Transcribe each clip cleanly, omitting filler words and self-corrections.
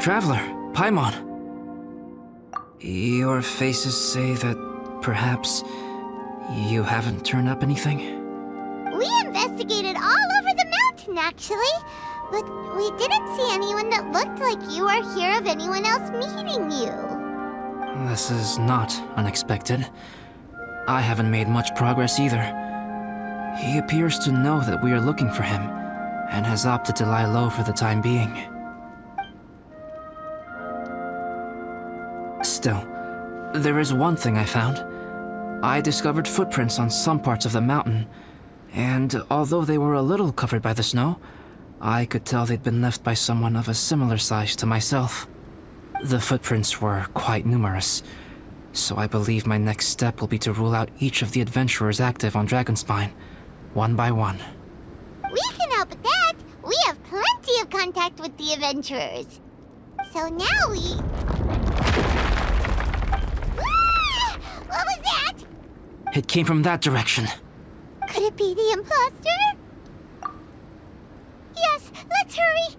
traveler, Paimon. Your faces say that perhaps you haven't turned up anything? We investigated all over the mountain, actually. But we didn't see anyone that looked like you or hear of anyone else meeting you. This is not unexpected. I haven't made much progress either. He appears to know that we are looking for him, and has opted to lie low for the time being. Still, there is one thing I found. I discovered footprints on some parts of the mountain, and although they were a little covered by the snow, I could tell they'd been left by someone of a similar size to myself. The footprints were quite numerous, so I believe my next step will be to rule out each of the adventurers active on Dragonspine, one by one. We can help with that. We have plenty of contact with the adventurers. So now we... Ah! What was that? It came from that direction. Could it be the imposter? Yes, let's hurry.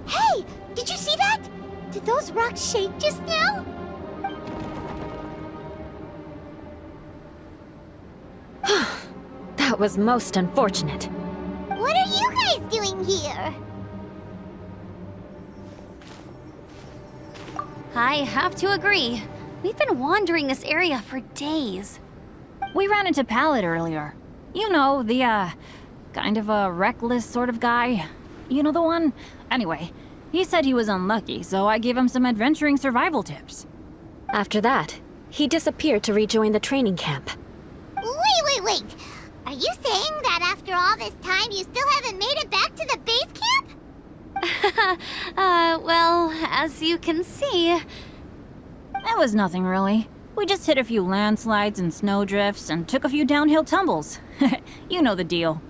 Hey, did you see that? Did those rocks shake just now? That was most unfortunate. What are you guys doing here? I have to agree. We've been wandering this area for days. We ran into Pallet earlier. You know, the, kind of a reckless sort of guy. You know the one? Anyway, he said he was unlucky, so I gave him some adventuring survival tips. After that, he disappeared to rejoin the training camp. Wait. Are you saying that after all this time you still haven't made it back to the base camp? Well, as you can see... It was nothing really. We just hit a few landslides and snowdrifts and took a few downhill tumbles. You know the deal.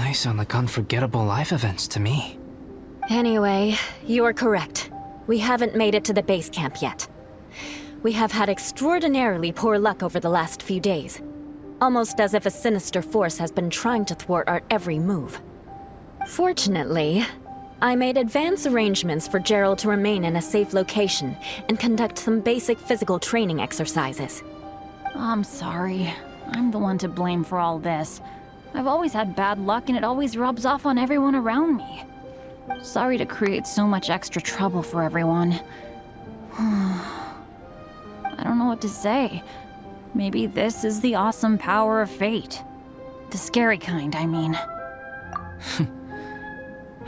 They sound like unforgettable life events to me. Anyway, you're correct. We haven't made it to the base camp yet. We have had extraordinarily poor luck over the last few days. Almost as if a sinister force has been trying to thwart our every move. Fortunately, I made advance arrangements for Gerald to remain in a safe location and conduct some basic physical training exercises. I'm sorry. I'm the one to blame for all this. I've always had bad luck and it always rubs off on everyone around me. Sorry to create so much extra trouble for everyone. I don't know what to say. Maybe this is the awesome power of fate. The scary kind, I mean.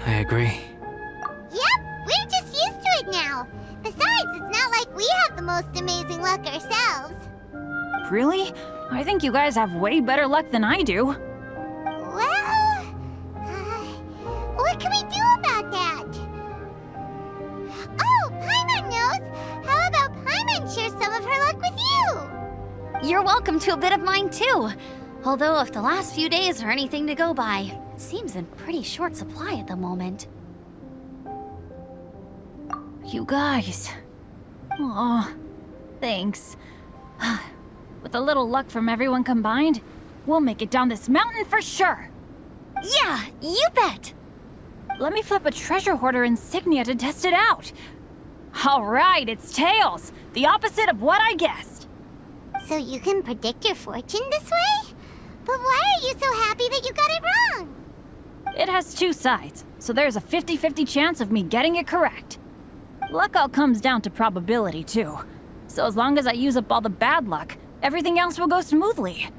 I agree. Yep, we're just used to it now. Besides, it's not like we have the most amazing luck ourselves. Really? I think you guys have way better luck than I do. Well, what can we do about that? Oh, Paimon knows! How about Paimon share some of her luck with you? You're welcome to a bit of mine too. Although if the last few days are anything to go by, it seems in pretty short supply at the moment. You guys. Aw, thanks. With a little luck from everyone combined, we'll make it down this mountain for sure. Yeah, you bet! Let me flip a treasure hoarder insignia to test it out. All right, it's tails. The opposite of what I guessed. So you can predict your fortune this way? But why are you so happy that you got it wrong? It has two sides, so there's a 50-50 chance of me getting it correct. Luck all comes down to probability, too. So as long as I use up all the bad luck, everything else will go smoothly.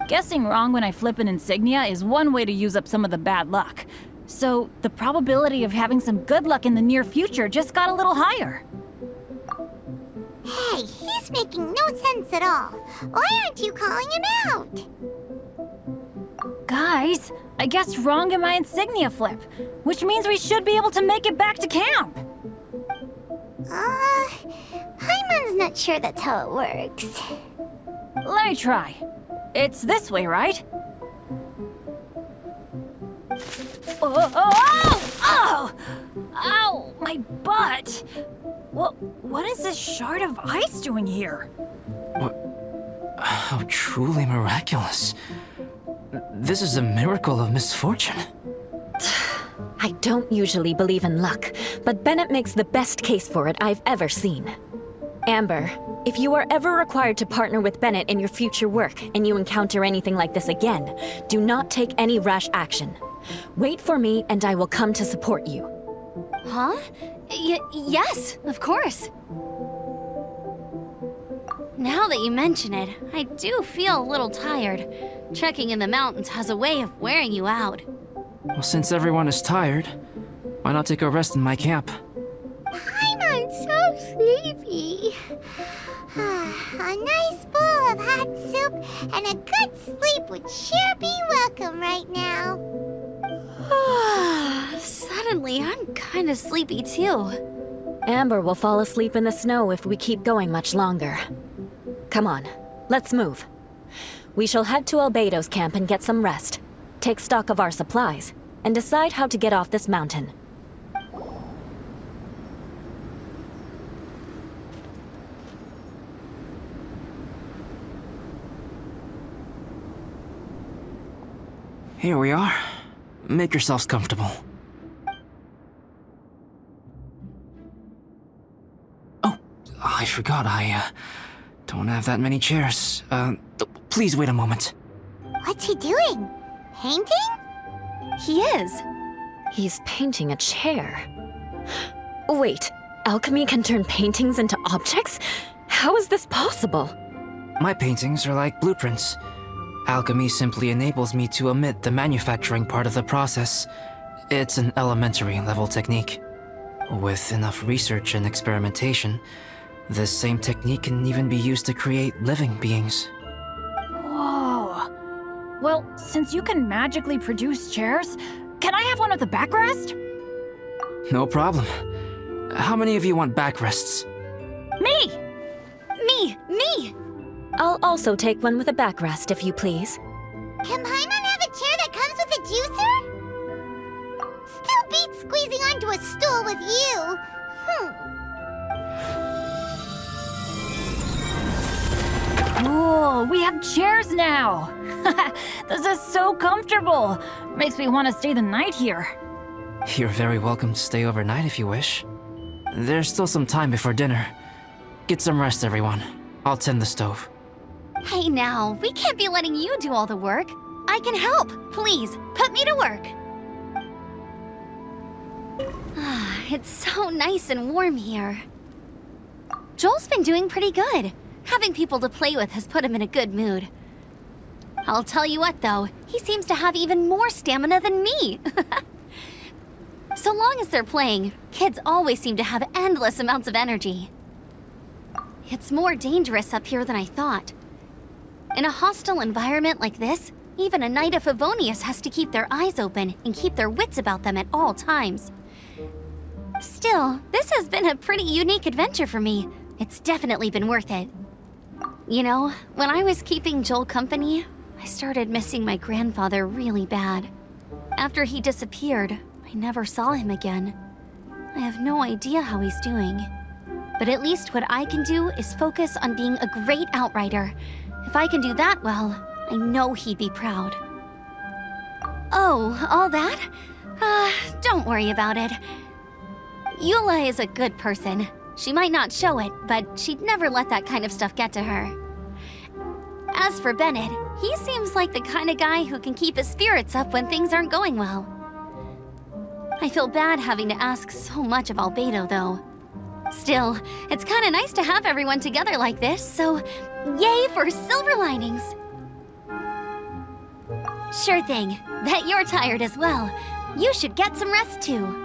Guessing wrong when I flip an insignia is one way to use up some of the bad luck. So the probability of having some good luck in the near future just got a little higher. Hey, he's making no sense at all. Why aren't you calling him out? Guys, I guessed wrong in my insignia flip, which means we should be able to make it back to camp. Paimon's not sure that's how it works. Let me try. It's this way, right? Oh! Ow! My butt! What is this shard of ice doing here? How truly miraculous. This is a miracle of misfortune. I don't usually believe in luck, but Bennett makes the best case for it I've ever seen. Amber, if you are ever required to partner with Bennett in your future work and you encounter anything like this again, do not take any rash action. Wait for me and I will come to support you. Huh? Yes, of course. Now that you mention it, I do feel a little tired. Trekking in the mountains has a way of wearing you out. Well, since everyone is tired, why not take a rest in my camp? I'm so sleepy. A nice bowl of hot soup and a good sleep would sure be welcome right now. Suddenly, I'm kind of sleepy too. Amber will fall asleep in the snow if we keep going much longer. Come on, let's move. We shall head to Albedo's camp and get some rest, take stock of our supplies, and decide how to get off this mountain. Here we are. Make yourselves comfortable. Oh, I forgot I don't have that many chairs. Please wait a moment. What's he doing? Painting? He is. He's painting a chair. Wait, alchemy can turn paintings into objects? How is this possible? My paintings are like blueprints. Alchemy simply enables me to omit the manufacturing part of the process. It's an elementary level technique. With enough research and experimentation, this same technique can even be used to create living beings. Whoa. Well, since you can magically produce chairs, can I have one with a backrest? No problem. How many of you want backrests? Me! Me! I'll also take one with a backrest, if you please. Can Paimon have a chair that comes with a juicer? Still beats squeezing onto a stool with you. Cool, we have chairs now! This is so comfortable! Makes me want to stay the night here. You're very welcome to stay overnight if you wish. There's still some time before dinner. Get some rest, everyone. I'll tend the stove. Hey now, we can't be letting you do all the work. I can help. Please, put me to work. It's so nice and warm here. Joel's been doing pretty good. Having people to play with has put him in a good mood. I'll tell you what though, he seems to have even more stamina than me. So long as they're playing, kids always seem to have endless amounts of energy. It's more dangerous up here than I thought. In a hostile environment like this, even a Knight of Favonius has to keep their eyes open and keep their wits about them at all times. Still, this has been a pretty unique adventure for me. It's definitely been worth it. You know, when I was keeping Joel company, I started missing my grandfather really bad. After he disappeared, I never saw him again. I have no idea how he's doing. But at least what I can do is focus on being a great outrider. If I can do that well, I know he'd be proud. Oh, all that? Don't worry about it. Eula is a good person. She might not show it, but she'd never let that kind of stuff get to her. As for Bennett, he seems like the kind of guy who can keep his spirits up when things aren't going well. I feel bad having to ask so much of Albedo, though. Still, it's kind of nice to have everyone together like this, so yay for silver linings! Sure thing. Bet you're tired as well. You should get some rest too.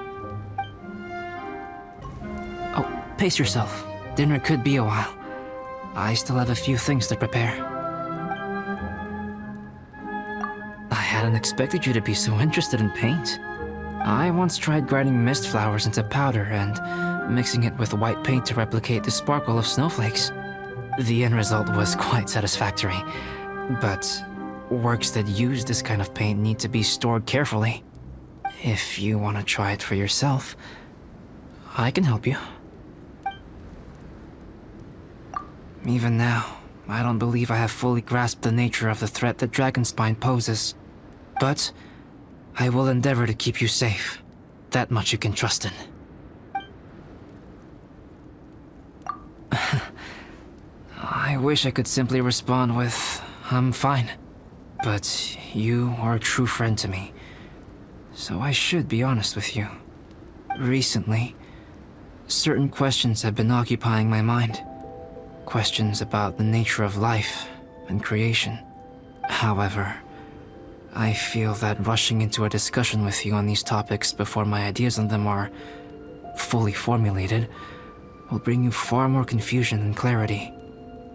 Oh, pace yourself. Dinner could be a while. I still have a few things to prepare. I hadn't expected you to be so interested in paint. I once tried grinding mist flowers into powder and mixing it with white paint to replicate the sparkle of snowflakes. The end result was quite satisfactory, but works that use this kind of paint need to be stored carefully. If you want to try it for yourself, I can help you. Even now, I don't believe I have fully grasped the nature of the threat that Dragonspine poses. But I will endeavor to keep you safe. That much you can trust in. I wish I could simply respond with, I'm fine. But you are a true friend to me. So I should be honest with you. Recently, certain questions have been occupying my mind. Questions about the nature of life and creation. However, I feel that rushing into a discussion with you on these topics before my ideas on them are fully formulated will bring you far more confusion than clarity.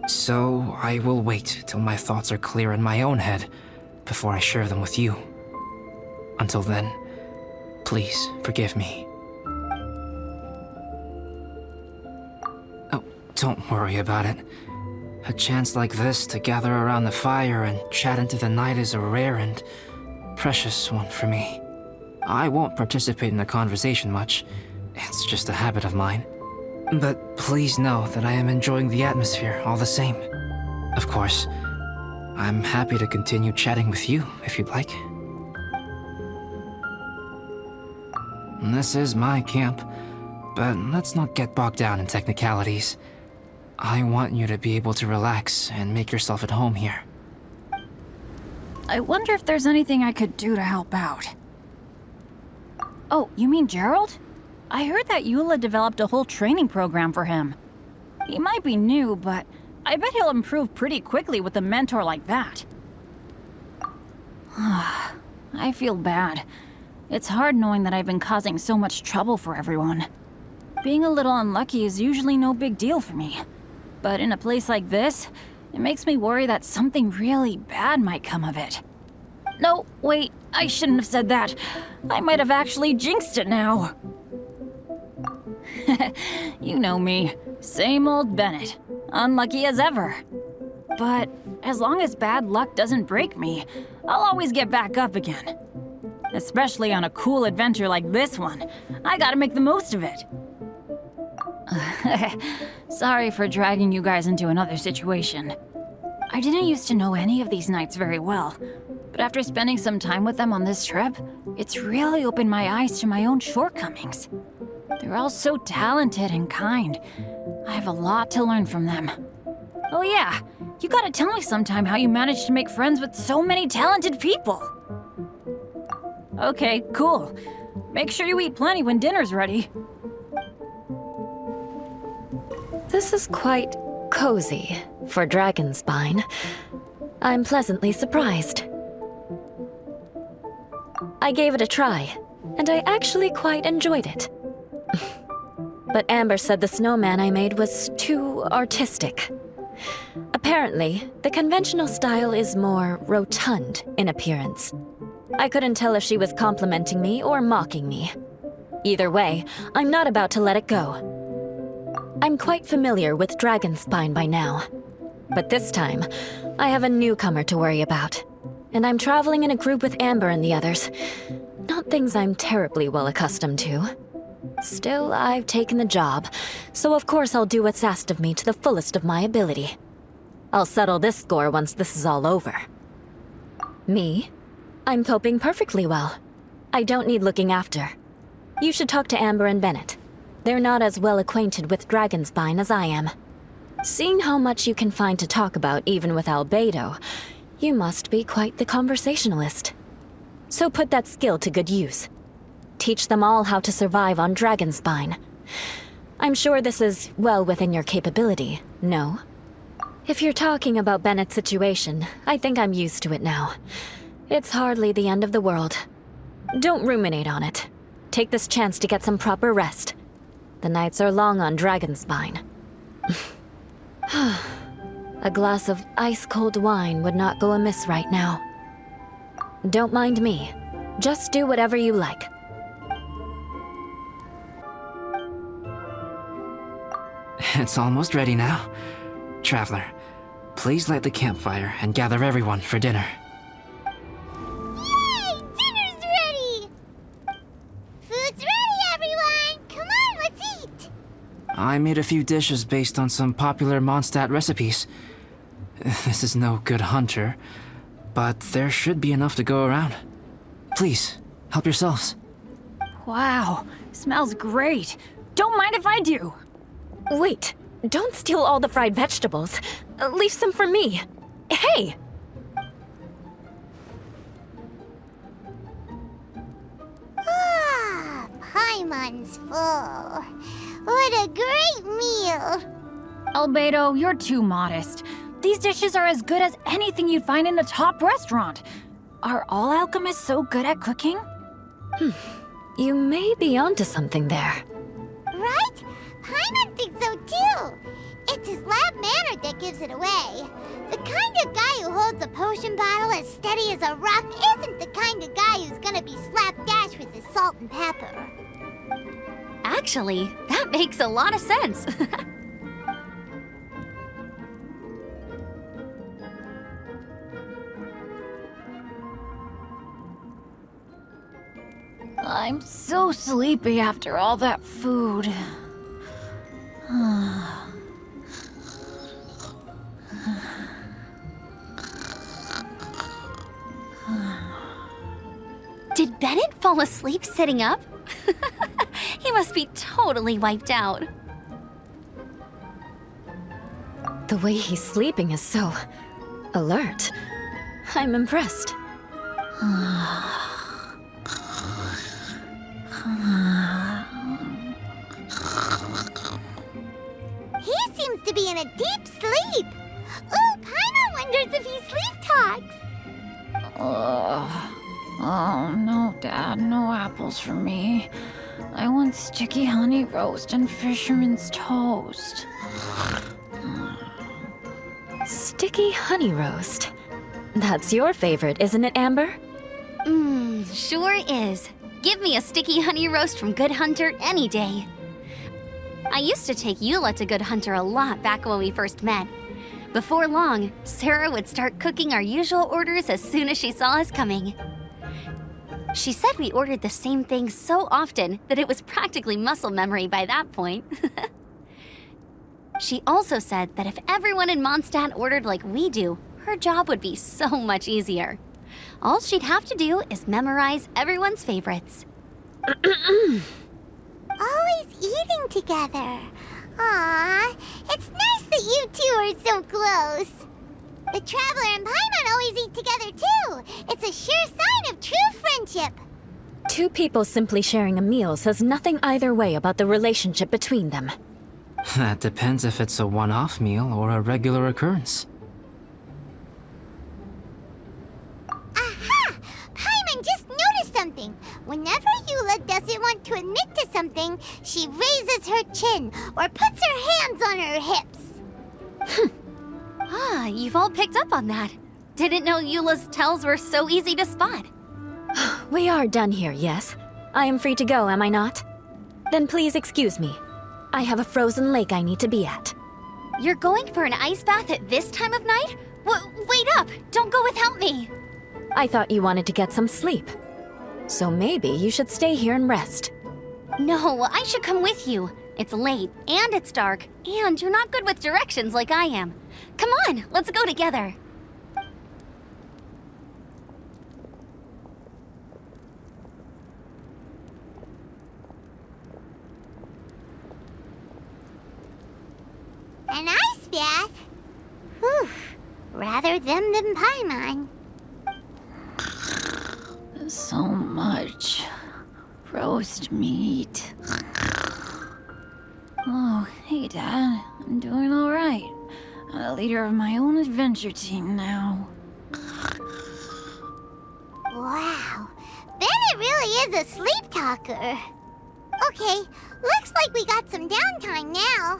So I will wait till my thoughts are clear in my own head before I share them with you. Until then, please forgive me. Oh, don't worry about it. A chance like this to gather around the fire and chat into the night is a rare and precious one for me. I won't participate in the conversation much. It's just a habit of mine. But please know that I am enjoying the atmosphere all the same. Of course, I'm happy to continue chatting with you if you'd like. This is my camp, but let's not get bogged down in technicalities. I want you to be able to relax and make yourself at home here. I wonder if there's anything I could do to help out. Oh, you mean Gerald? I heard that Eula developed a whole training program for him. He might be new, but I bet he'll improve pretty quickly with a mentor like that. I feel bad. It's hard knowing that I've been causing so much trouble for everyone. Being a little unlucky is usually no big deal for me. But in a place like this, it makes me worry that something really bad might come of it. No, wait, I shouldn't have said that. I might have actually jinxed it now. You know me. Same old Bennett. Unlucky as ever. But as long as bad luck doesn't break me, I'll always get back up again. Especially on a cool adventure like this one. I gotta make the most of it. Sorry for dragging you guys into another situation. I didn't used to know any of these knights very well, but after spending some time with them on this trip, it's really opened my eyes to my own shortcomings. They're all so talented and kind. I have a lot to learn from them. Oh yeah, you gotta tell me sometime how you managed to make friends with so many talented people. Okay, cool. Make sure you eat plenty when dinner's ready. This is quite cozy for Dragonspine. I'm pleasantly surprised. I gave it a try, and I actually quite enjoyed it. But Amber said the snowman I made was too artistic. Apparently, the conventional style is more rotund in appearance. I couldn't tell if she was complimenting me or mocking me. Either way, I'm not about to let it go. I'm quite familiar with Dragonspine by now. But this time, I have a newcomer to worry about. And I'm traveling in a group with Amber and the others. Not things I'm terribly well accustomed to. Still, I've taken the job, so of course I'll do what's asked of me to the fullest of my ability. I'll settle this score once this is all over. Me? I'm coping perfectly well. I don't need looking after. You should talk to Amber and Bennett. They're not as well acquainted with Dragonspine as I am. Seeing how much you can find to talk about even with Albedo, you must be quite the conversationalist. So put that skill to good use. Teach them all how to survive on Dragonspine. I'm sure this is well within your capability, no? If you're talking about Bennett's situation, I think I'm used to it now. It's hardly the end of the world. Don't ruminate on it. Take this chance to get some proper rest. The nights are long on Dragonspine. A glass of ice-cold wine would not go amiss right now. Don't mind me. Just do whatever you like. It's almost ready now. Traveler, please light the campfire and gather everyone for dinner. Yay! Dinner's ready! Food's ready, everyone! Come on, let's eat! I made a few dishes based on some popular Mondstadt recipes. This is no good hunter, but there should be enough to go around. Please, help yourselves. Wow, smells great. Don't mind if I do. Wait, don't steal all the fried vegetables. Leave some for me. Hey! Ah, Paimon's full. What a great meal! Albedo, you're too modest. These dishes are as good as anything you'd find in a top restaurant. Are all alchemists so good at cooking? You may be onto something there. Right? Paimon thinks so too. It's his lab manner that gives it away. The kind of guy who holds a potion bottle as steady as a rock isn't the kind of guy who's gonna be slapdash with his salt and pepper. Actually, that makes a lot of sense. I'm so sleepy after all that food. Did Bennett fall asleep sitting up? He must be totally wiped out. The way he's sleeping is so alert. I'm impressed. He seems to be in a deep sleep. Ooh, Paimon wonders if he sleep talks. Oh, no, Dad, no apples for me. I want sticky honey roast and fisherman's toast. Sticky honey roast. That's your favorite, isn't it, Amber? Sure is. Give me a sticky honey roast from Good Hunter any day. I used to take Eula to Good Hunter a lot back when we first met. Before long, Sarah would start cooking our usual orders as soon as she saw us coming. She said we ordered the same thing so often that it was practically muscle memory by that point. She also said that if everyone in Mondstadt ordered like we do, her job would be so much easier. All she'd have to do is memorize everyone's favorites. Always eating together. Aww, it's nice that you two are so close. The Traveler and Paimon always eat together too. It's a sure sign of true friendship. Two people simply sharing a meal says nothing either way about the relationship between them. That depends if it's a one-off meal or a regular occurrence. Aha! Paimon just noticed something. Whenever Eula doesn't want to admit to something, she raises her chin or puts her hands on her hips. Ah, you've all picked up on that. Didn't know Eula's tells were so easy to spot. We are done here, yes? I am free to go, am I not? Then please excuse me. I have a frozen lake I need to be at. You're going for an ice bath at this time of night? Wait up! Don't go without me! I thought you wanted to get some sleep. So maybe you should stay here and rest. No, I should come with you. It's late, and it's dark, and you're not good with directions like I am. Come on, let's go together. An ice bath? Whew. Rather them than Paimon. So much roast meat. Oh, hey, Dad. I'm doing all right. I'm the leader of my own adventure team now. Wow. Bennett really is a sleep talker. Okay, looks like we got some downtime now.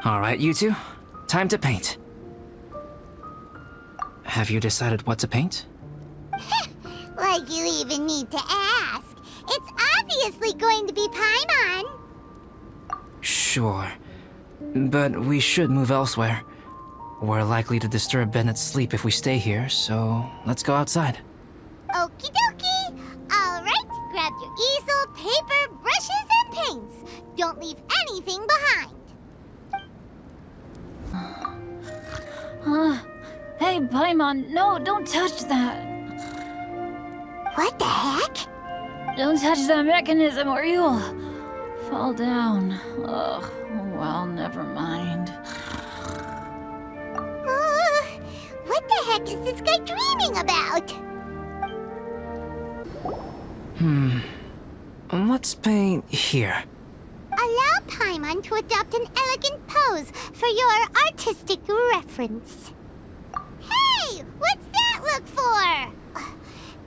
Alright, you two. Time to paint. Have you decided what to paint? Like you even need to ask. It's obviously going to be Paimon. Sure. But we should move elsewhere. We're likely to disturb Bennett's sleep if we stay here, so let's go outside. Okie dokie. All right, grab your easel, paper, brushes, and paints. Don't leave anything behind. Hey, Paimon, no, don't touch that. What the heck? Don't touch that mechanism or you'll fall down. Ugh, well, never mind. What the heck is this guy dreaming about? Let's paint here. Allow Paimon to adopt an elegant pose for your artistic reference. Hey! What's that look for?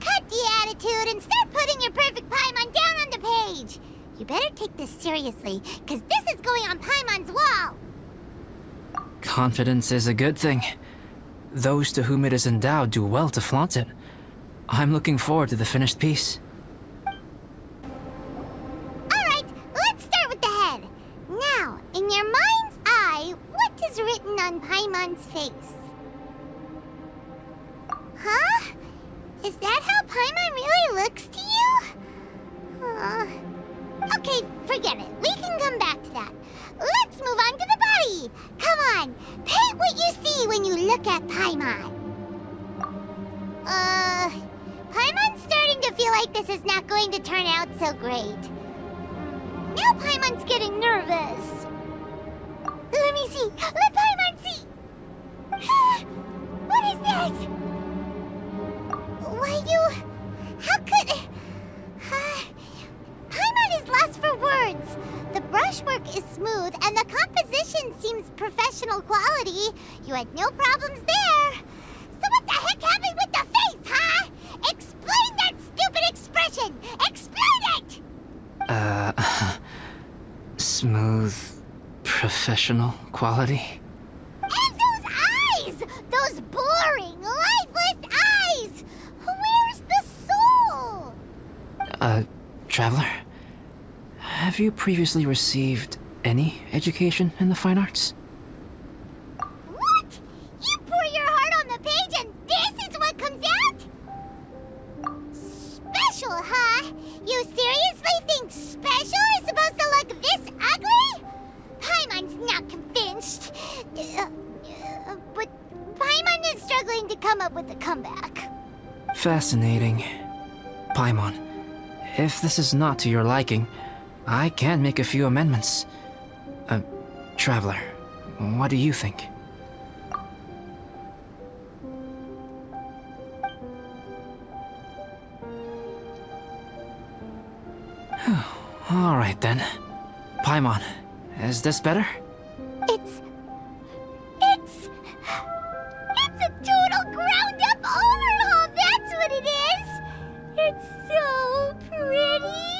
Cut the attitude and start putting your perfect Paimon down on the page. You better take this seriously, because this is going on Paimon's wall. Confidence is a good thing. Those to whom it is endowed do well to flaunt it. I'm looking forward to the finished piece. Alright, let's start with the head. Now, in your mind's eye, what is written on Paimon's face? Huh? Is that how Paimon really looks to you? Okay, forget it. We can come back to that. Let's move on to the body. Come on, paint what you see when you look at Paimon. Paimon's starting to feel like this is not going to turn out so great. Now Paimon's getting nervous. Let me see. Let Paimon see. What is that? Why you... How could... Paimon is lost for words. The brushwork is smooth and the composition seems professional quality. You had no problems there. So what the heck happened with the face, huh? Explain that stupid expression! Explain it! Smooth, professional quality. And those eyes! Those boring, lifeless eyes! Where's the soul? Traveler? Have you previously received any education in the fine arts? What? You pour your heart on the page and this is what comes out? Special, huh? You seriously think special is supposed to look this ugly? Paimon's not convinced. But Paimon is struggling to come up with a comeback. Fascinating. Paimon, if this is not to your liking, I can make a few amendments. Traveler, what do you think? All right then. Paimon, is this better? It's a total ground-up overhaul, that's what it is! It's so pretty!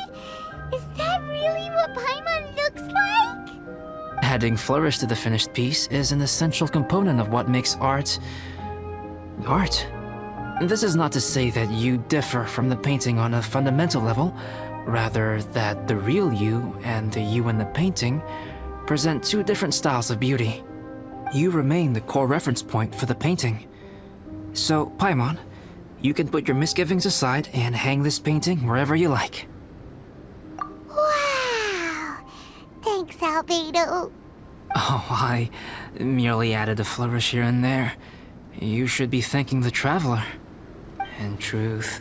Is that really what Paimon looks like? Adding flourish to the finished piece is an essential component of what makes art... art. This is not to say that you differ from the painting on a fundamental level, rather that the real you and the you in the painting present two different styles of beauty. You remain the core reference point for the painting. So, Paimon, you can put your misgivings aside and hang this painting wherever you like. Wow! Thanks, Albedo. Oh, I merely added a flourish here and there. You should be thanking the traveler. In truth,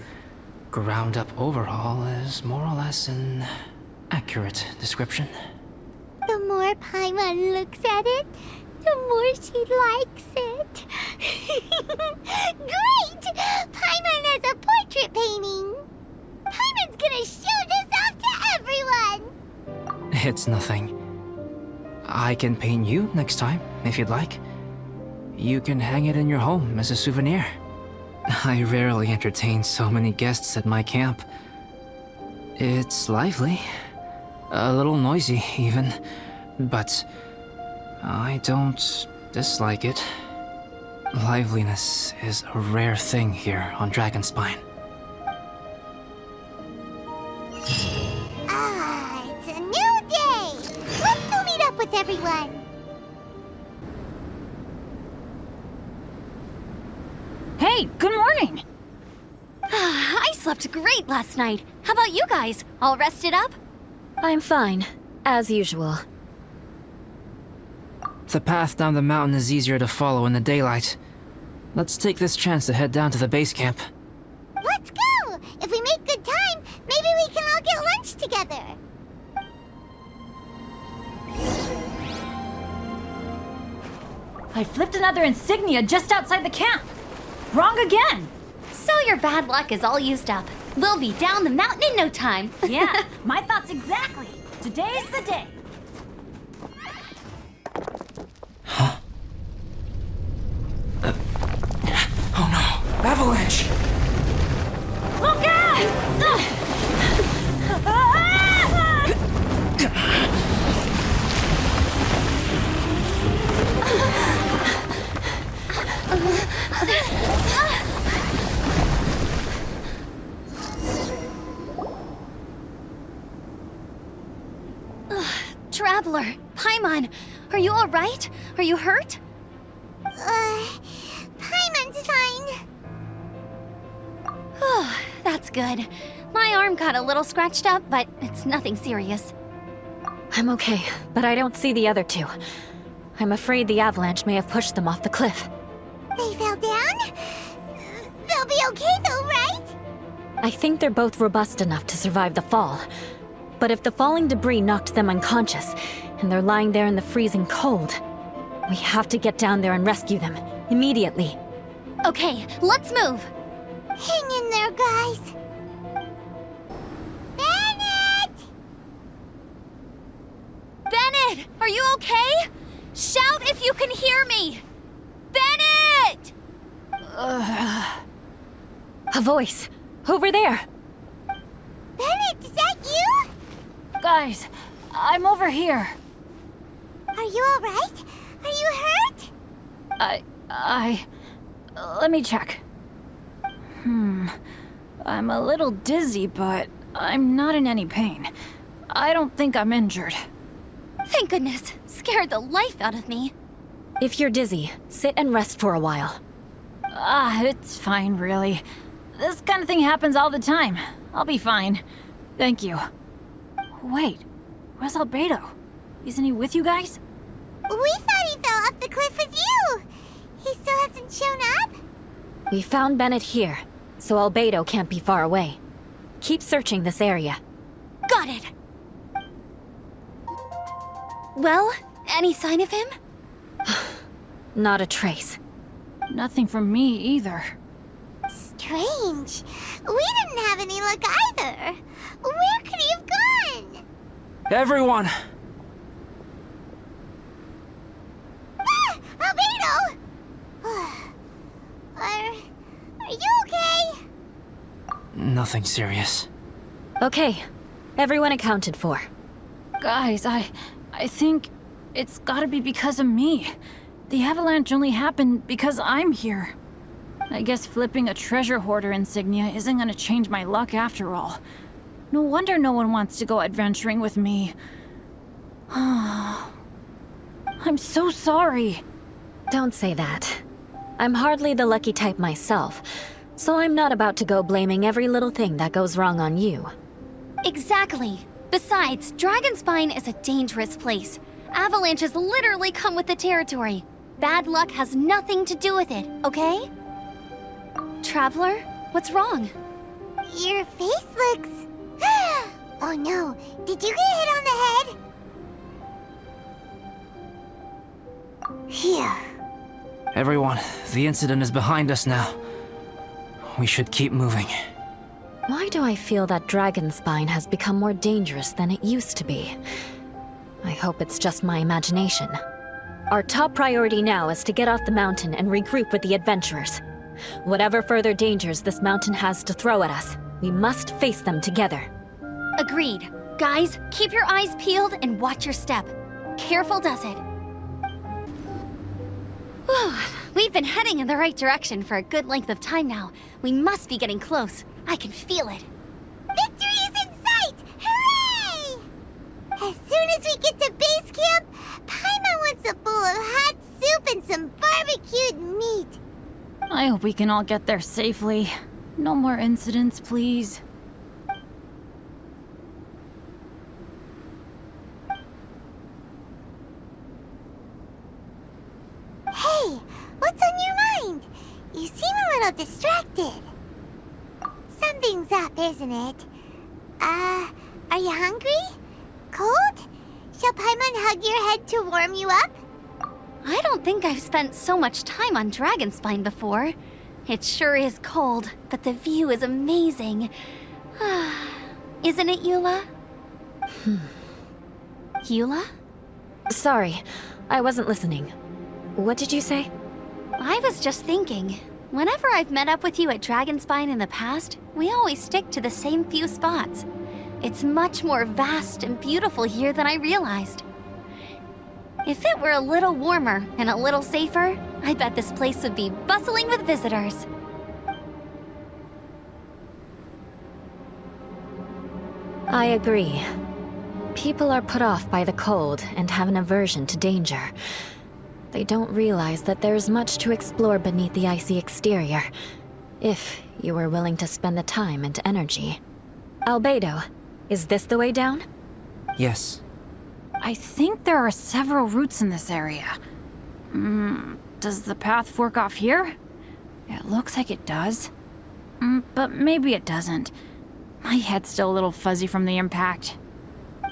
ground-up overhaul is more or less an accurate description. The more Paimon looks at it, the more she likes it. Great! Paimon has a portrait painting. Paimon's gonna show this off to everyone. It's nothing. I can paint you next time, if you'd like. You can hang it in your home as a souvenir. I rarely entertain so many guests at my camp. It's lively. A little noisy, even. But I don't dislike it. Liveliness is a rare thing here on Dragonspine. Ah, it's a new day. Let's go meet up with everyone. Hey, good morning! I slept great last night. How about you guys? All rested up? I'm fine, as usual. The path down the mountain is easier to follow in the daylight. Let's take this chance to head down to the base camp. Let's go. If we together. I flipped another insignia just outside the camp. Wrong again. So your bad luck is all used up. We'll be down the mountain in no time. Yeah, my thoughts exactly. Today's the day. Oh no! Avalanche! Look out! Traveler, Paimon, are you alright? Are you hurt? Paimon's fine. That's good. My arm got a little scratched up, but it's nothing serious. I'm okay, but I don't see the other two. I'm afraid the avalanche may have pushed them off the cliff. They fell down? They'll be okay though, right? I think they're both robust enough to survive the fall. But if the falling debris knocked them unconscious, and they're lying there in the freezing cold, we have to get down there and rescue them, immediately. Okay, let's move. Hang in there, guys. Bennett! Bennett, are you okay? Shout if you can hear me! Bennett! A voice! Over there! Bennett, is that you? Guys, I'm over here. Are you alright? Are you hurt? Let me check. I'm a little dizzy, but I'm not in any pain. I don't think I'm injured. Thank goodness. Scared the life out of me. If you're dizzy, sit and rest for a while. It's fine, really. This kind of thing happens all the time. I'll be fine. Thank you. Wait, where's Albedo? Isn't he with you guys? We thought he fell off the cliff with you. He still hasn't shown up? We found Bennett here, so Albedo can't be far away. Keep searching this area. Got it. Well, any sign of him? Not a trace. Nothing from me either. Strange. We didn't have any luck either. Where could he have gone? Everyone! Albedo! Are you okay? Nothing serious. Okay, everyone accounted for. Guys, I think it's gotta be because of me. The avalanche only happened because I'm here. I guess flipping a treasure hoarder insignia isn't gonna change my luck after all. No wonder no one wants to go adventuring with me. I'm so sorry. Don't say that. I'm hardly the lucky type myself, so I'm not about to go blaming every little thing that goes wrong on you. Exactly. Besides, Dragonspine is a dangerous place. Avalanches literally come with the territory. Bad luck has nothing to do with it, okay? Traveler, what's wrong? Your face looks... Oh no, did you get hit on the head? Phew. Everyone, the incident is behind us now. We should keep moving. Why do I feel that Dragonspine has become more dangerous than it used to be? I hope it's just my imagination. Our top priority now is to get off the mountain and regroup with the adventurers. Whatever further dangers this mountain has to throw at us, we must face them together. Agreed. Guys, keep your eyes peeled and watch your step. Careful does it. Whew, we've been heading in the right direction for a good length of time now. We must be getting close. I can feel it. Victory is in sight! Hooray! As soon as we get to base camp, Paimon wants a bowl of hot soup and some barbecued meat. I hope we can all get there safely. No more incidents, please. Hey, what's on your mind? You seem a little distracted. Something's up, isn't it? Are you hungry? Cold? Shall Paimon hug your head to warm you up? I don't think I've spent so much time on Dragonspine before. It sure is cold, but the view is amazing. Isn't it, Eula? Eula? Sorry, I wasn't listening. What did you say? I was just thinking. Whenever I've met up with you at Dragonspine in the past, we always stick to the same few spots. It's much more vast and beautiful here than I realized. If it were a little warmer and a little safer, I bet this place would be bustling with visitors. I agree. People are put off by the cold and have an aversion to danger. They don't realize that there's much to explore beneath the icy exterior, if you were willing to spend the time and energy. Albedo, is this the way down? Yes. I think there are several routes in this area. Does the path fork off here? It looks like it does. But maybe it doesn't. My head's still a little fuzzy from the impact.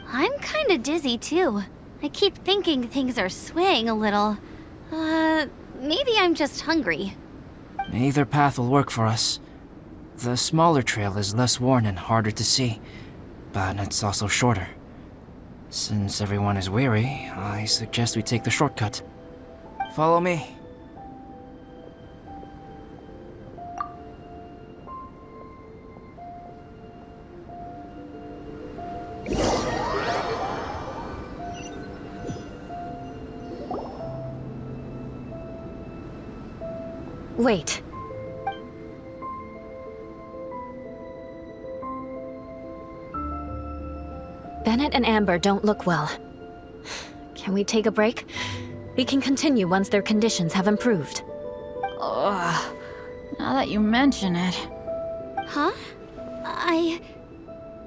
I'm kinda dizzy too. I keep thinking things are swaying a little. Maybe I'm just hungry. Either path will work for us. The smaller trail is less worn and harder to see, but it's also shorter. Since everyone is weary, I suggest we take the shortcut. Follow me. Wait. Bennett and Amber don't look well. Can we take a break? We can continue once their conditions have improved. Ugh. Now that you mention it. Huh?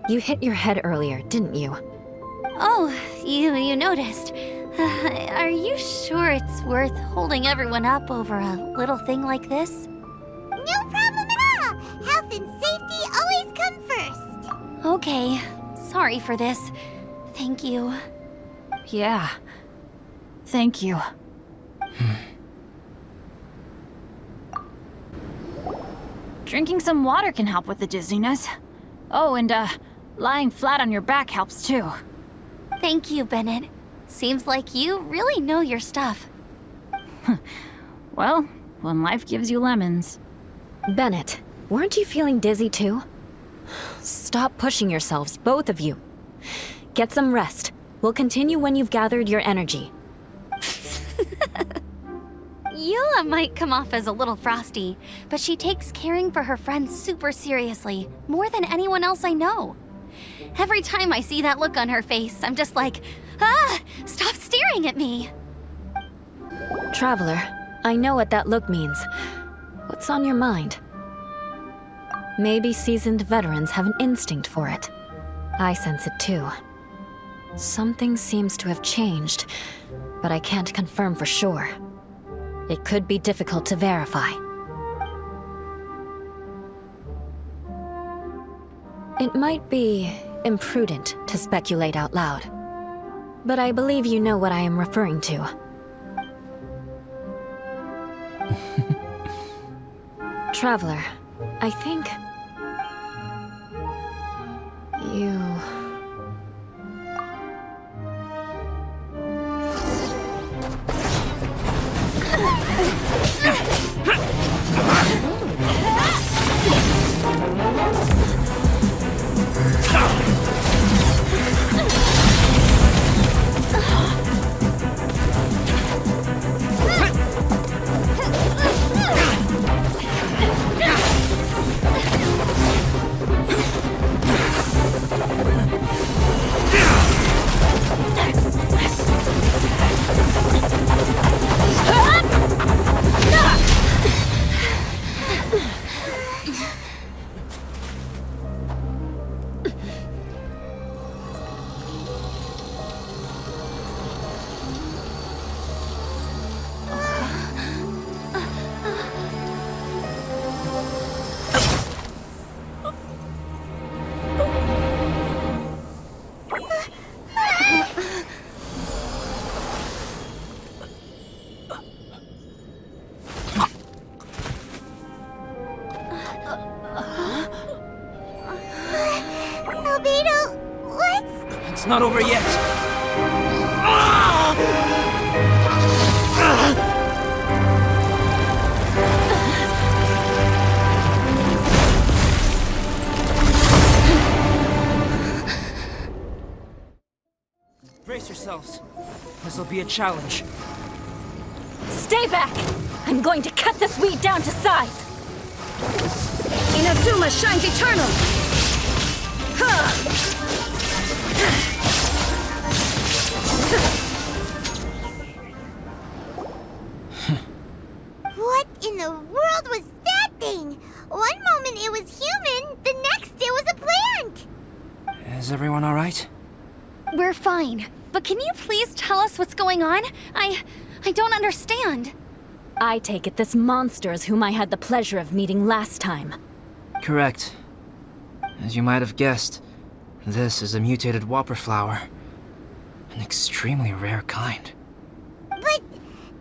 You hit your head earlier, didn't you? Oh, you noticed. Are you sure it's worth holding everyone up over a little thing like this? No problem at all! Health and safety always come first! Okay. Sorry for this. Thank you. Yeah. Thank you. Drinking some water can help with the dizziness. Oh, and lying flat on your back helps too. Thank you, Bennett. Seems like you really know your stuff. Well, when life gives you lemons. Bennett, weren't you feeling dizzy too? Stop pushing yourselves, both of you. Get some rest. We'll continue when you've gathered your energy. Eula might come off as a little frosty, but she takes caring for her friends super seriously, more than anyone else I know. Every time I see that look on her face, I'm just like, stop staring at me! Traveler, I know what that look means. What's on your mind? Maybe seasoned veterans have an instinct for it. I sense it too. Something seems to have changed, but I can't confirm for sure. It could be difficult to verify. It might be imprudent to speculate out loud, but I believe you know what I am referring to. Traveler, I think... you... It's not over yet. Brace yourselves. This'll be a challenge. Stay back! I'm going to cut this weed down to size! Inazuma shines eternal! What in the world was that thing? One moment it was human, the next it was a plant! Is everyone alright? We're fine. But can you please tell us what's going on? I don't understand. I take it this monster is whom I had the pleasure of meeting last time. Correct. As you might have guessed, this is a mutated whopper flower. An extremely rare kind. But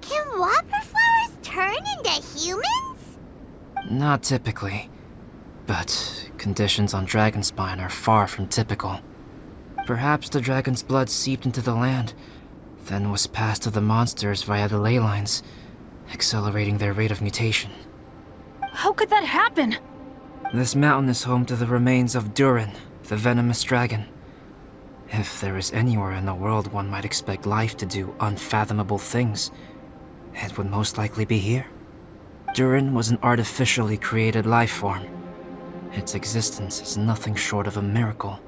can whopper flowers turn into humans? Not typically, but conditions on Dragonspine are far from typical. Perhaps the dragon's blood seeped into the land, then was passed to the monsters via the ley lines, accelerating their rate of mutation. How could that happen? This mountain is home to the remains of Durin, the venomous dragon. If there is anywhere in the world one might expect life to do unfathomable things, it would most likely be here. Durin was an artificially created life form. Its existence is nothing short of a miracle,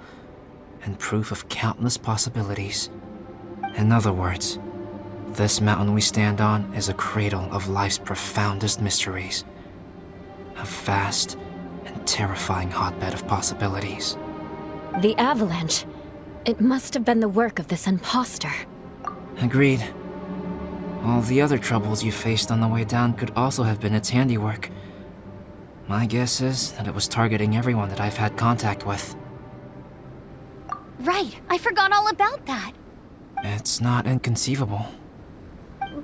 and proof of countless possibilities. In other words, this mountain we stand on is a cradle of life's profoundest mysteries. A vast and terrifying hotbed of possibilities. The avalanche. It must have been the work of this imposter. Agreed. All the other troubles you faced on the way down could also have been its handiwork. My guess is that it was targeting everyone that I've had contact with. Right, I forgot all about that. It's not inconceivable.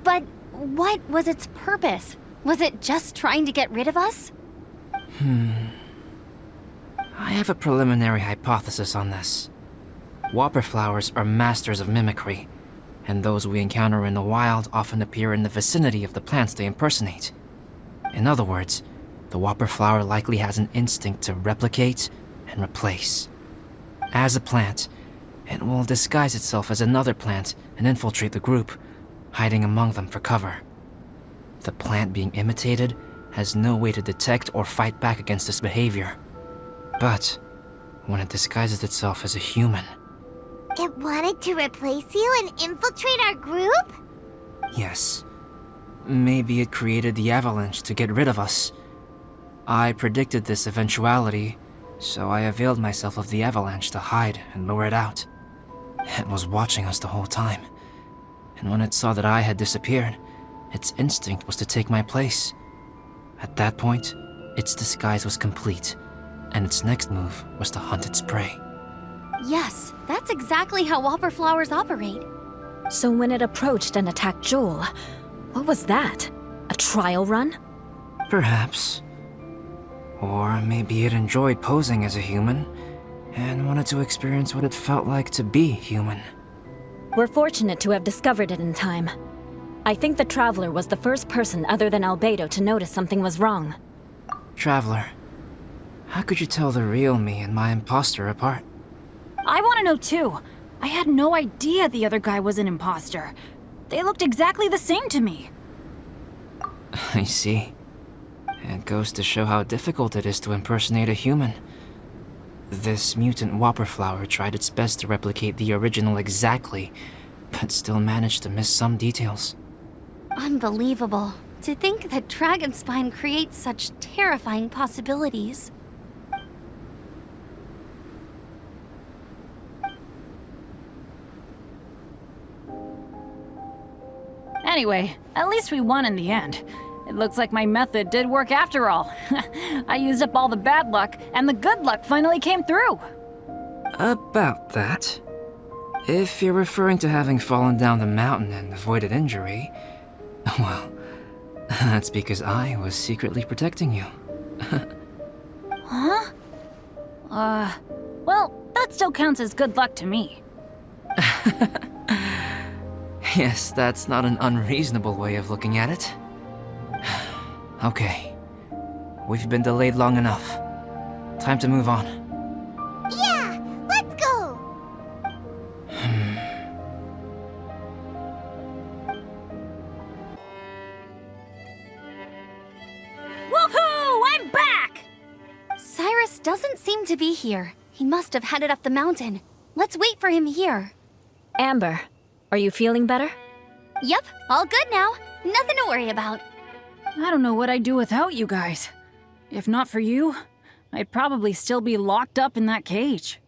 But what was its purpose? Was it just trying to get rid of us? I have a preliminary hypothesis on this. Whopper flowers are masters of mimicry, and those we encounter in the wild often appear in the vicinity of the plants they impersonate. In other words, the whopper flower likely has an instinct to replicate and replace. As a plant, it will disguise itself as another plant and infiltrate the group, hiding among them for cover. The plant being imitated has no way to detect or fight back against this behavior. But when it disguises itself as a human... It wanted to replace you and infiltrate our group? Yes. Maybe it created the avalanche to get rid of us. I predicted this eventuality, so I availed myself of the avalanche to hide and lure it out. It was watching us the whole time, and when it saw that I had disappeared, its instinct was to take my place. At that point, its disguise was complete, and its next move was to hunt its prey. Yes, that's exactly how whopper flowers operate. So when it approached and attacked Joel, what was that? A trial run? Perhaps. Or maybe it enjoyed posing as a human, and wanted to experience what it felt like to be human. We're fortunate to have discovered it in time. I think the Traveler was the first person other than Albedo to notice something was wrong. Traveler, how could you tell the real me and my imposter apart? I want to know too. I had no idea the other guy was an imposter. They looked exactly the same to me. I see. It goes to show how difficult it is to impersonate a human. This mutant whopper flower tried its best to replicate the original exactly, but still managed to miss some details. Unbelievable. To think that Dragonspine creates such terrifying possibilities. Anyway, at least we won in the end. It looks like my method did work after all. I used up all the bad luck, and the good luck finally came through. About that. If you're referring to having fallen down the mountain and avoided injury, well, that's because I was secretly protecting you. Huh? Well, that still counts as good luck to me. Yes, that's not an unreasonable way of looking at it. Okay. We've been delayed long enough. Time to move on. Yeah, let's go! Woohoo! I'm back! Cyrus doesn't seem to be here. He must have headed up the mountain. Let's wait for him here. Amber, are you feeling better? Yep, all good now. Nothing to worry about. I don't know what I'd do without you guys. If not for you, I'd probably still be locked up in that cage.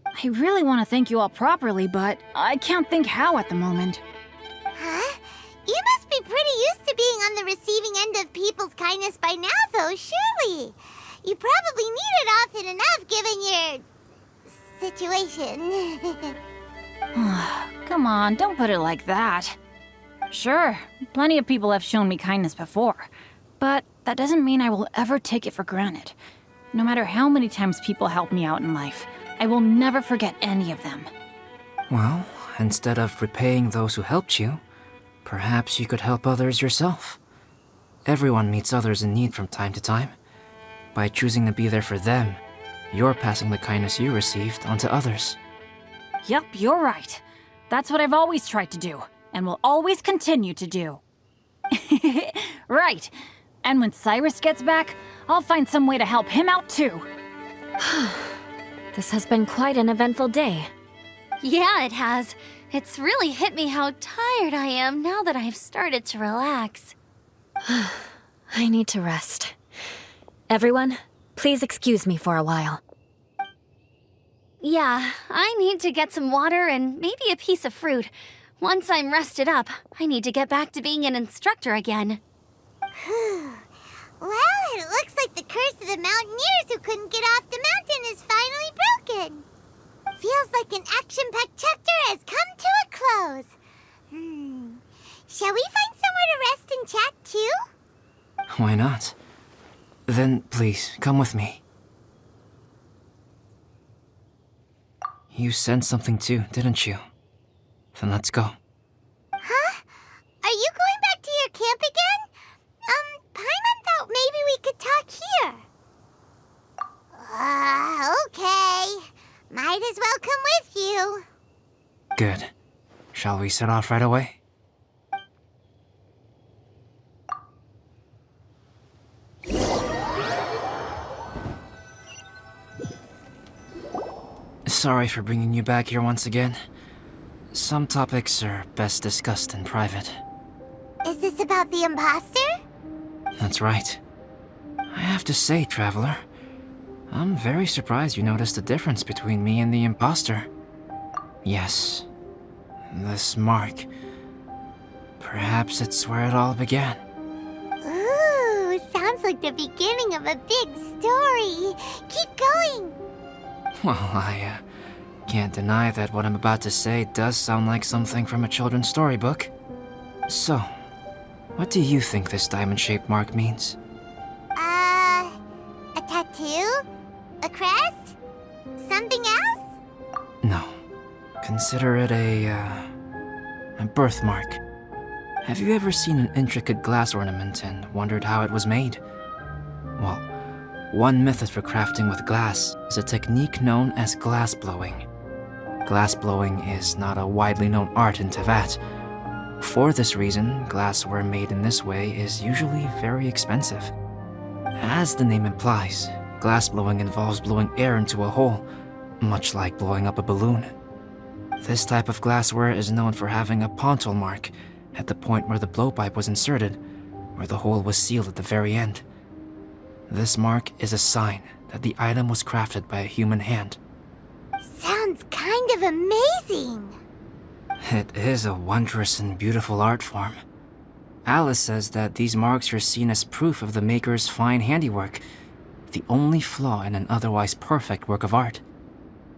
I really want to thank you all properly, but I can't think how at the moment. Huh? You must be pretty used to being on the receiving end of people's kindness by now, though, surely. You probably need it often enough given your... situation. Come on, don't put it like that. Sure, plenty of people have shown me kindness before, but that doesn't mean I will ever take it for granted. No matter how many times people help me out in life, I will never forget any of them. Well, instead of repaying those who helped you, perhaps you could help others yourself. Everyone meets others in need from time to time. By choosing to be there for them, you're passing the kindness you received on to others. Yep, you're right. That's what I've always tried to do, and will always continue to do. Right. And when Cyrus gets back, I'll find some way to help him out too. This has been quite an eventful day. Yeah, it has. It's really hit me how tired I am now that I've started to relax. I need to rest. Everyone, please excuse me for a while. Yeah, I need to get some water and maybe a piece of fruit. Once I'm rested up, I need to get back to being an instructor again. Well, it looks like the curse of the mountaineers who couldn't get off the mountain is finally broken. Feels like an action-packed chapter has come to a close. Shall we find somewhere to rest and chat too? Why not? Then, please, come with me. You sensed something too, didn't you? Then let's go. Huh? Are you going back to your camp again? Paimon thought maybe we could talk here. Okay. Might as well come with you. Good. Shall we set off right away? Sorry for bringing you back here once again. Some topics are best discussed in private. Is this about the imposter? That's right. I have to say, Traveler, I'm very surprised you noticed the difference between me and the imposter. Yes, this mark. Perhaps it's where it all began. Ooh, sounds like the beginning of a big story. Keep going. Well, I can't deny that what I'm about to say does sound like something from a children's storybook. So, what do you think this diamond-shaped mark means? A tattoo? A crest? Something else? No. Consider it a birthmark. Have you ever seen an intricate glass ornament and wondered how it was made? Well, one method for crafting with glass is a technique known as glass blowing. Glass blowing is not a widely known art in Teyvat. For this reason, glassware made in this way is usually very expensive. As the name implies, glass blowing involves blowing air into a hole, much like blowing up a balloon. This type of glassware is known for having a pontil mark at the point where the blowpipe was inserted, where the hole was sealed at the very end. This mark is a sign that the item was crafted by a human hand. Sounds kind of amazing. It is a wondrous and beautiful art form. Alice says that these marks are seen as proof of the maker's fine handiwork, the only flaw in an otherwise perfect work of art.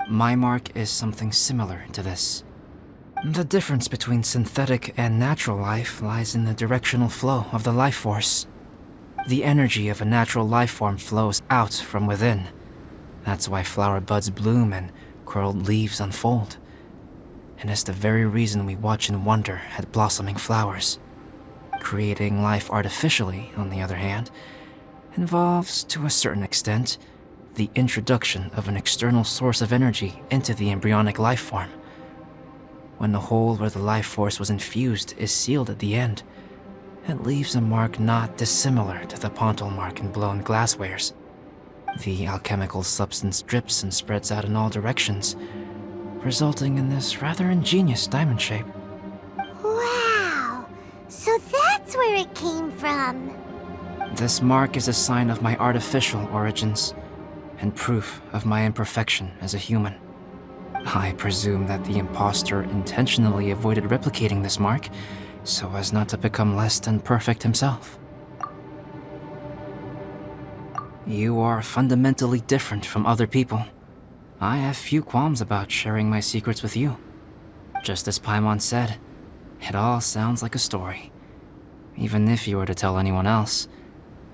My mark is something similar to this. The difference between synthetic and natural life lies in the directional flow of the life force. The energy of a natural life form flows out from within. That's why flower buds bloom and curled leaves unfold. and is the very reason we watch and wonder at blossoming flowers. Creating life artificially, on the other hand, involves, to a certain extent, the introduction of an external source of energy into the embryonic life form. When the hole where the life force was infused is sealed at the end, it leaves a mark not dissimilar to the pontal mark in blown glasswares. The alchemical substance drips and spreads out in all directions, resulting in this rather ingenious diamond shape. Wow! So that's where it came from. This mark is a sign of my artificial origins, and proof of my imperfection as a human. I presume that the impostor intentionally avoided replicating this mark, so as not to become less than perfect himself. You are fundamentally different from other people. I have few qualms about sharing my secrets with you. Just as Paimon said, it all sounds like a story. Even if you were to tell anyone else,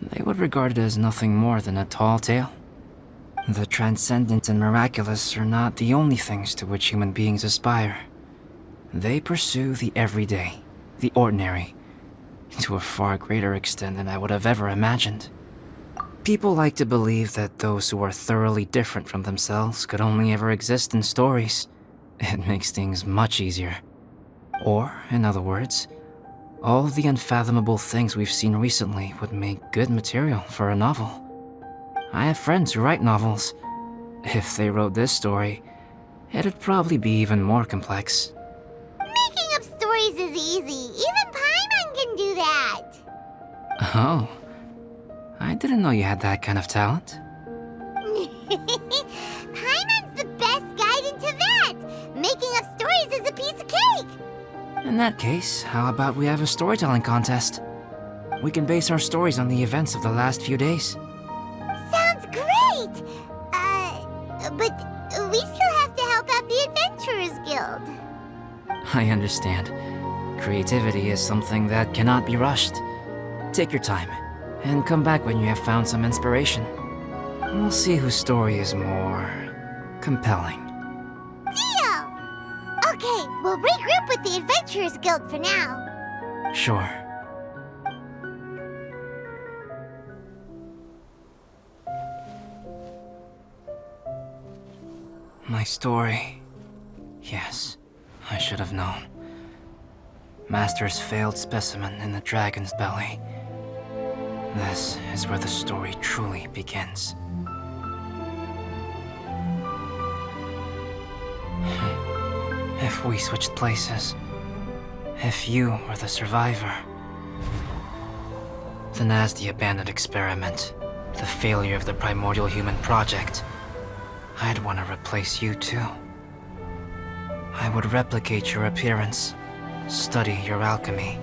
they would regard it as nothing more than a tall tale. The transcendent and miraculous are not the only things to which human beings aspire. They pursue the everyday, the ordinary, to a far greater extent than I would have ever imagined. People like to believe that those who are thoroughly different from themselves could only ever exist in stories. It makes things much easier. Or, in other words, all the unfathomable things we've seen recently would make good material for a novel. I have friends who write novels. If they wrote this story, it'd probably be even more complex. Making up stories is easy. Even Paimon can do that. Oh. I didn't know you had that kind of talent. Paimon's the best guide into that. Making up stories is a piece of cake. In that case, how about we have a storytelling contest? We can base our stories on the events of the last few days. Sounds great. But we still have to help out the Adventurers Guild. I understand. Creativity is something that cannot be rushed. Take your time, and come back when you have found some inspiration. We'll see whose story is more compelling. Deal! Okay, we'll regroup with the Adventurers Guild for now. Sure. My story. Yes, I should have known. Master's failed specimen in the dragon's belly. This is where the story truly begins. If we switched places, if you were the survivor, then as the abandoned experiment, the failure of the primordial human project, I'd want to replace you too. I would replicate your appearance, study your alchemy,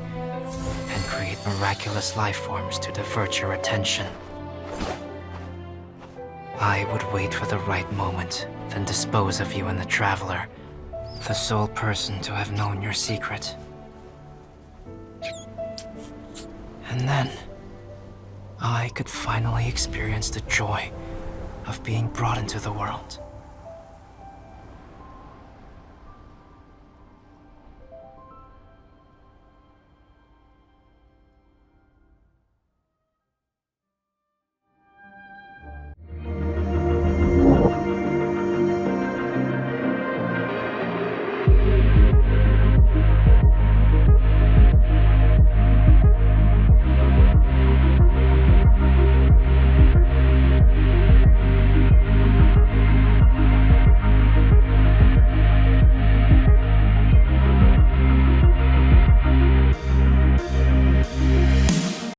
and create miraculous life forms to divert your attention. I would wait for the right moment, then dispose of you and the Traveler, the sole person to have known your secret. And then, I could finally experience the joy of being brought into the world.